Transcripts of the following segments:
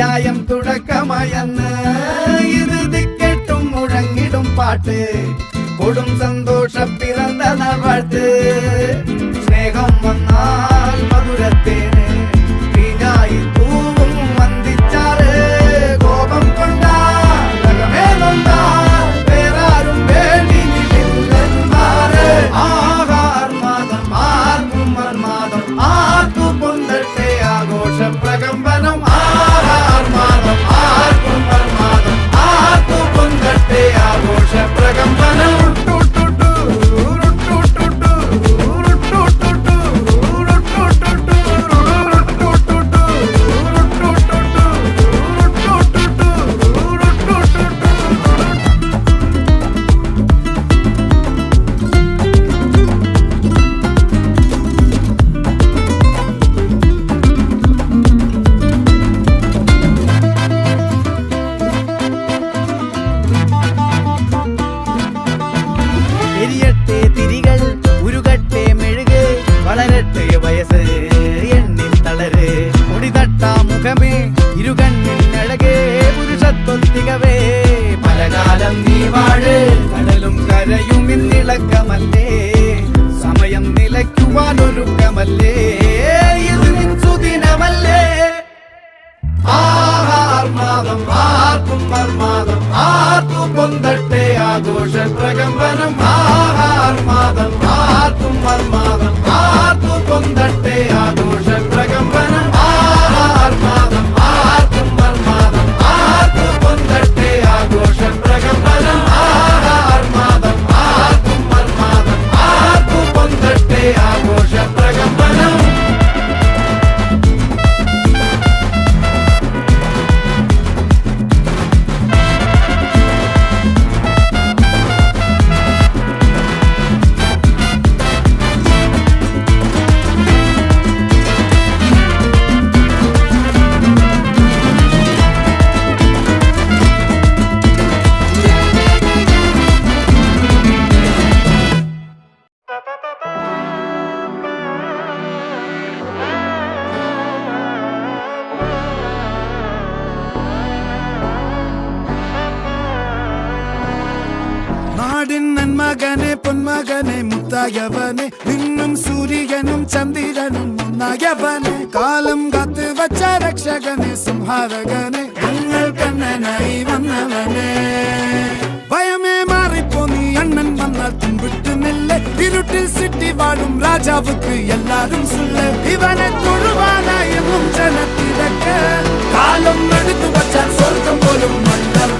അധ്യായം തുടക്കമയന്ന് ഇറുതി കേട്ടും മുഴങ്ങിടും പാട്ട് കൊടും സന്തോഷ പിറന്ന നാൾവാഴ്ത്ത് സ്നേഹം വന്നാൽ മധുരത്തേന് തീഞ്ഞായി പൂവും വന്ദിച്ചാറ് കോപം കൊണ്ടാൽ നഖമേ നൊന്താൽ വേറാരും വേണ്ടിനില്ലെന്നാറ് ആഹാർമാദം ആർക്കും മർമാദം ആർക്കു പൊന്തട്ടെ ആഘോഷ പ്രകമ്പനം ആഹാർമാദം ആർക്കും മർമാദം ആർക്കു പൊന്തട്ടെ ആഘോഷ പ്രകമ്പനം പലകാലം നീ വാഴ് കടലും കരയും ഇന്നിളക്കമല്ലേ സമയം നിലയ്ക്കുവാനൊരുക്കമല്ലേ ഇത് സുദിനമല്ലേ ആഹാർമാദം ആർക്കും മർമാദം ആർക്കു പൊന്തട്ടെ ആഘോഷ പ്രകമ്പനം ആഹാർമാദം ആർക്കും മർമാദം ആർക്കു പൊന്തട്ടെ ആഘോഷ പ്രകമ്പനം ആഹാർമാദം ആർക്കും മർമാദം ആർക്കു പൊന്തട്ടെ ആഘോഷ പ്രകമ്പനം ആഹാർമാദം ആർക്കും മർമാദം ആർക്കു പൊന്തട്ടെ ആഘോഷ പ്രകമ്പനം മകനെ പൊന്മകനെ മുത്തായവനെ നിന്നും സൂര്യനും ചന്ദ്രനും ഒന്നായവനെ കാലം കാത്ത് വച്ച രക്ഷകനെ സംഹാരകനെ ഞങ്ങൾ കണ്ണനായി വന്നവനെ ഭയമേ മാറിപ്പോ നീ അണ്ണൻ വന്നാൽ തുമ്പിട്ട് നില്ല് ഇരുട്ടിൽ സിറ്റി വാഴും രാജാവുക്ക് എല്ലാരും സുല്ല ഇവനെ തൊഴുവാനായി എന്നും ജനത്തിരക്ക് കാലം എടുത്തു വച്ചാൽ സ്വർഗം പോലും മണ്ണർ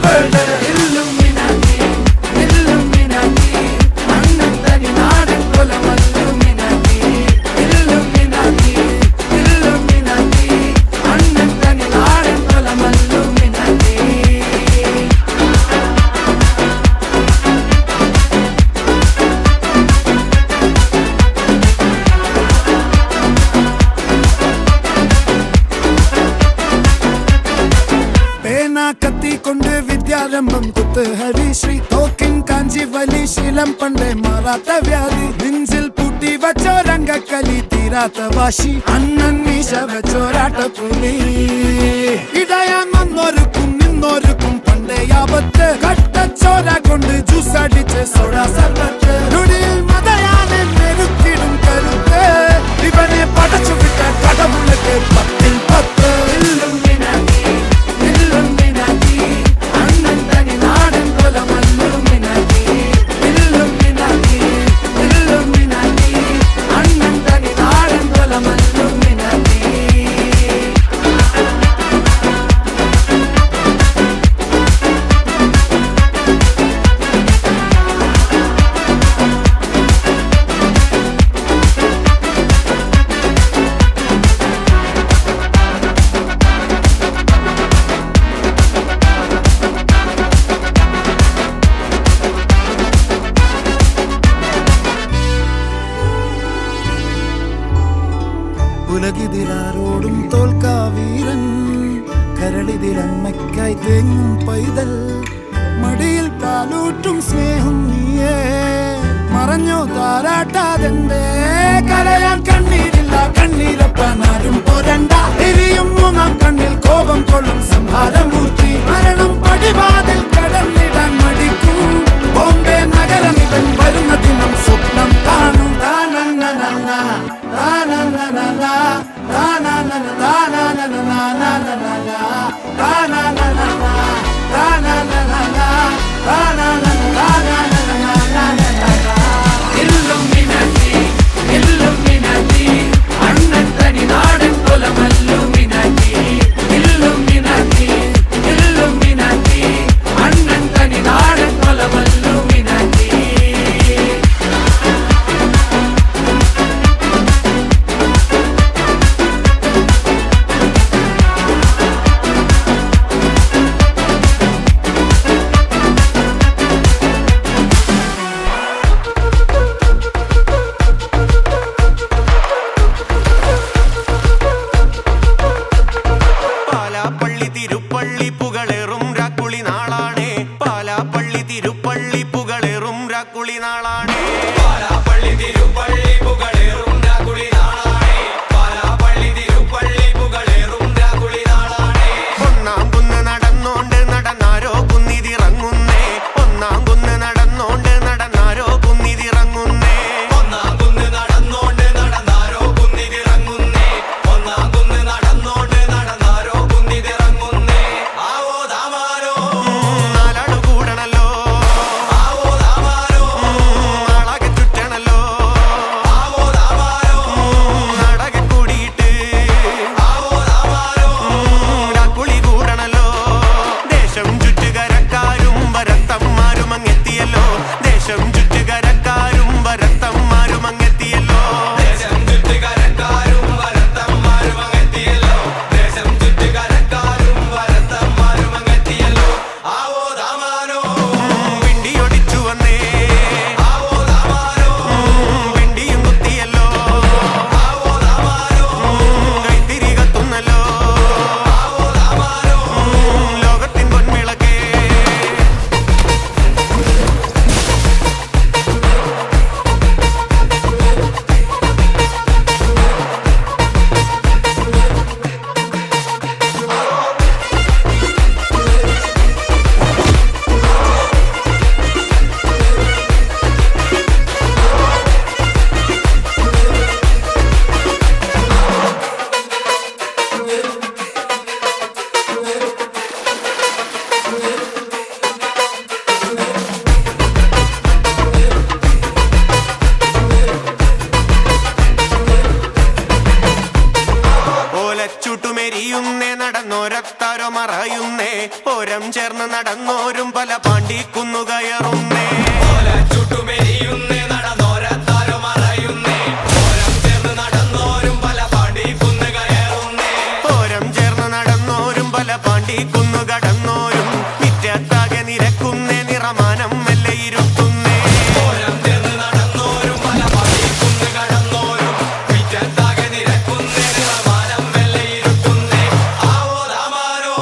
കത്തിക്കൊണ്ട് വിദ്യാരംഭം കുത്ത് ഹരിശ്രീ തോക്കിൻ കാഞ്ചി വലി ശീലം പണ്ടേ മാറാത്ത വ്യാധി നെഞ്ചിൽ പൂട്ടി വച്ചോരംഗക്കലി തീരാത്ത വാശി അണ്ണൻ മീശ വെച്ചോരാട്ട പുലി ഇടയാൻ വന്നോർക്കും നിന്നോർക്കും പണ്ടേ ആപത്ത് കട്ടച്ചോര കൊണ്ട് ജ്യൂസ് അടിച്ച് സോഡ സർബത്ത് നുടിയിൽ മതയാനെ മെരുക്കിടും കരുത്ത് ഇവനെ പടച്ചു വിട്ട കടവുള്ളക്ക് 10-10 ഉലകിതിലാരോടും തോൽക്കാ വീരൻ കരളിതിലമ്മയ്ക്കായി തേങ്ങും പൈതൽ മടിയിൽ പാലൂട്ടും സ്നേഹം നീയേ മറഞ്ഞോ താരാട്ടാതെന്തേ കരയാൻ കണ്ണീരില്ല കണ്ണീരപ്പാനാരും പോരണ്ട എരിയും മൂന്നാം കണ്ണിൽ കോപം കൊള്ളും പാലാപ്പള്ളി തിരുപ്പള്ളി പുകളേറും രാക്കുളി നാളാണേ. പാലാപ്പള്ളി തിരുപ്പള്ളി പുകളേറും രാക്കുളി നാളാണേ. പാലാപ്പള്ളി തിരുപ്പള്ളി പുകളേറും രാക്കുളി നാളാണേ. പാലാപ്പള്ളി തിരുപ്പള്ളി പുകളേറും രാക്കുളി നാളാണേ. ഒന്നാം കുന്ന് നടന്നോണ്ട് നടന്നാരോ കുന്നിതിറങ്ങുന്നേ. ഒന്നാം കുന്ന് നടന്നോണ്ട് നടന്നാരോ കുന്നിതിറങ്ങുന്നേ. ഒന്നാം കുന്ന് നടന്നോണ്ട് നടന്നാരോ കുന്നിതിറങ്ങുന്നേ. ഒന്നാം കുന്ന് നടന്നോണ്ട് നടന്നാരോ കുന്നിതിറങ്ങുന്നേ. ആവോ ദാമാരോ നാലാളു കൂടണല്ലോ. ആവോ ദാമാരോ നാളാകെ ചുറ്റണല്ലോ. ആവോ ദാമാരോ നാടകെ കൂടിയിട്ട്. ആവോ ദാമാരോ രാക്കുളി കൂടണല്ലോ. ദേശം ചുറ്റുകരക്കാരും വരത്തന്മാരും അങ്ങെത്തിയല്ലോ. ദേശം ചുറ്റുകരക്കാരും വരത്തന്മാരും അങ്ങെത്തിയല്ലോ. ദേശം ചുറ്റുകരക്കാരും വരത്തന്മാരും അങ്ങെത്തിയല്ലോ. ദേശം ചുറ്റുകരക്കാരും വരത്തന്മാരും അങ്ങെത്തിയല്ലോ. ആവോ ദാമാരോ പിണ്ടിയൊടിച്ചു വന്നേ. ആവോ ദാമാരോ പിണ്ടിയും കുത്തിയല്ലോ. ആവോ ദാമാരോ കൈത്തിരി കത്തുന്നല്ലോ. ആവോ ദാമാരോ ലോകത്തിൻ പൊൻവിളക്കേ. ഓലച്ചൂട്ടുമെരിയുന്നേ നടന്നോരത്താരോ മറയുന്നേ. ഓരം ചേർന്ന് നടന്നോരും പല പാണ്ടിക്കുന്നു കയറുന്നേ. ഓലച്ചൂട്ടുമെരിയുന്നേ നടന്നോരത്താരോ മറയുന്നേ. ഓരം ചേർന്ന് നടന്നോരും പല പാണ്ടിക്കുന്നു കയറുന്നേ. ഓരം ചേർന്ന് നടന്നോരും പല പാണ്ടിക്കുന്നു കടന്നോരും മിറ്റത്താകെ നിരക്കുന്നേ. നിറമാനം മെല്ലെ ഇരുത്തുന്നേ. ഓരം ചേർന്ന് നടന്നോരും പല പാണ്ടിക്കുന്നു കടന്നോരും മിറ്റത്താകെ നിരക്കുന്നേ. നിറമാനം മെല്ലെ ഇരുത്തുന്നേ. ആവോ ദാമാരോ